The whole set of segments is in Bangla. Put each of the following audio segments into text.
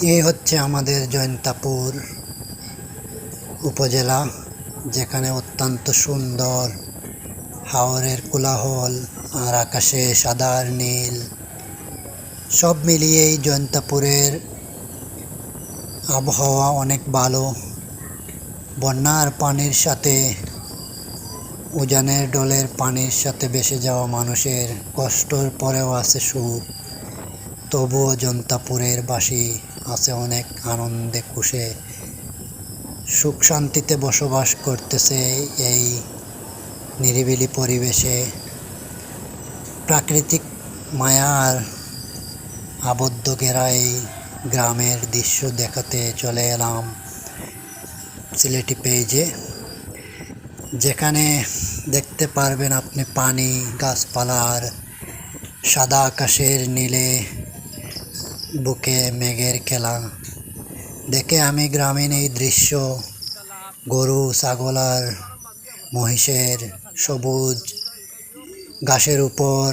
এই হচ্ছে আমাদের জৈন্তাপুর উপজেলা, যেখানে অত্যন্ত সুন্দর হাওরের কোলাহল আর আকাশে সাদা আর নীল, সব মিলিয়েই জৈন্তাপুরের আবহাওয়া অনেক ভালো। বন্যার পানির সাথে উজানের ডলের পানির সাথে ভেসে যাওয়া মানুষের কষ্টর পরেও আছে সুখ। তবুও জৈন্তাপুরের বাসী আছে অনেক আনন্দে খুশে, সুখ শান্তিতে বসবাস করতেছে এই নিরিবিলি পরিবেশে। প্রাকৃতিক মায়ার আবদ্ধ ঘেরা এই গ্রামের দৃশ্য দেখাতে চলে এলাম সিলেটি পেজে, যেখানে দেখতে পারবেন আপনি পানি, গাছপালার, সাদা আকাশের নীলে বুকে মেঘের খেলা। দেখে আমি গ্রামীণ এই দৃশ্য, গরু, ছাগল আর মহিষের সবুজ ঘাসের উপর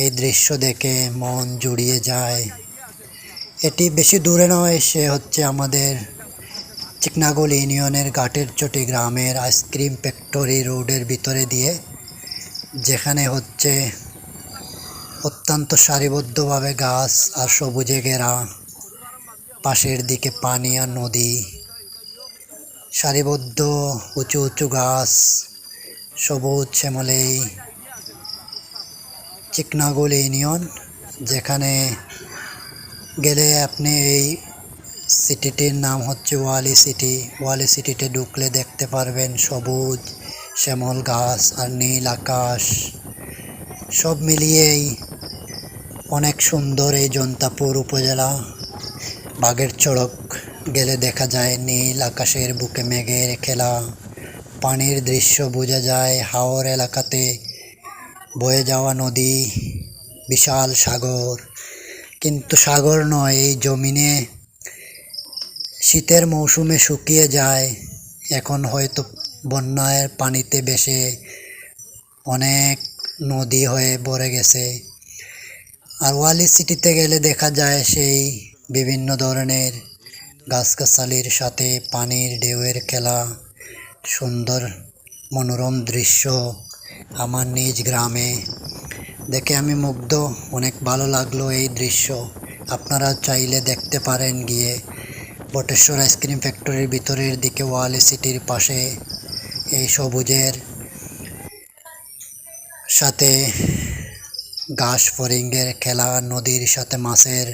এই দৃশ্য দেখে মন জুড়িয়ে যায়। এটি বেশি দূরে নয়, সে হচ্ছে আমাদের চিকনাগোল ইউনিয়নের ঘাটের চটি গ্রামের আইসক্রিম ফ্যাক্টরি রোডের ভিতরে দিয়ে, যেখানে হচ্ছে অত্যন্ত সারিবদ্ধভাবে গাছ আর সবুজে ঘেরা, পাশের দিকে পানি আর নদী, সারিবদ্ধ উঁচু উঁচু গাছ, সবুজ শ্যামলেই চিকনাগোল ইউনিয়ন। যেখানে গেলে আপনি এই সিটিটির নাম হচ্ছে ওয়ালি সিটি। ওয়ালি সিটিতে ঢুকলে দেখতে পারবেন সবুজ শ্যামল গাছ আর নীল আকাশ, সব মিলিয়েই অনেক সুন্দর এই জৈন্তাপুর উপজেলা। বাঘের চড়ক গেলে দেখা যায় নীল আকাশের বুকে মেঘের খেলা, পানির দৃশ্য বোঝা যায়, হাওর এলাকাতে বয়ে যাওয়া নদী, বিশাল সাগর। কিন্তু সাগর নয়, এই জমিনে শীতের মৌসুমে শুকিয়ে যায়, এখন হয়তো বন্যার পানিতে ভেসে অনেক নদী হয়ে ভরে গেছে। আর ওয়ালি সিটিতে গেলে দেখা যায় সেই বিভিন্ন ধরনের গাছগাছালির সাথে পানির ঢেউয়ের খেলা, সুন্দর মনোরম দৃশ্য আমার নিজ গ্রামে দেখে আমি মুগ্ধ। অনেক ভালো লাগলো এই দৃশ্য। আপনারা চাইলে দেখতে পারেন গিয়ে বটেশ্বর আইসক্রিম ফ্যাক্টরির ভিতরের দিকে ওয়ালি সিটির পাশে এই সবুজের সাথে ঘাস ফড়িংয়ের খেলা, নদীর সাথে মাছের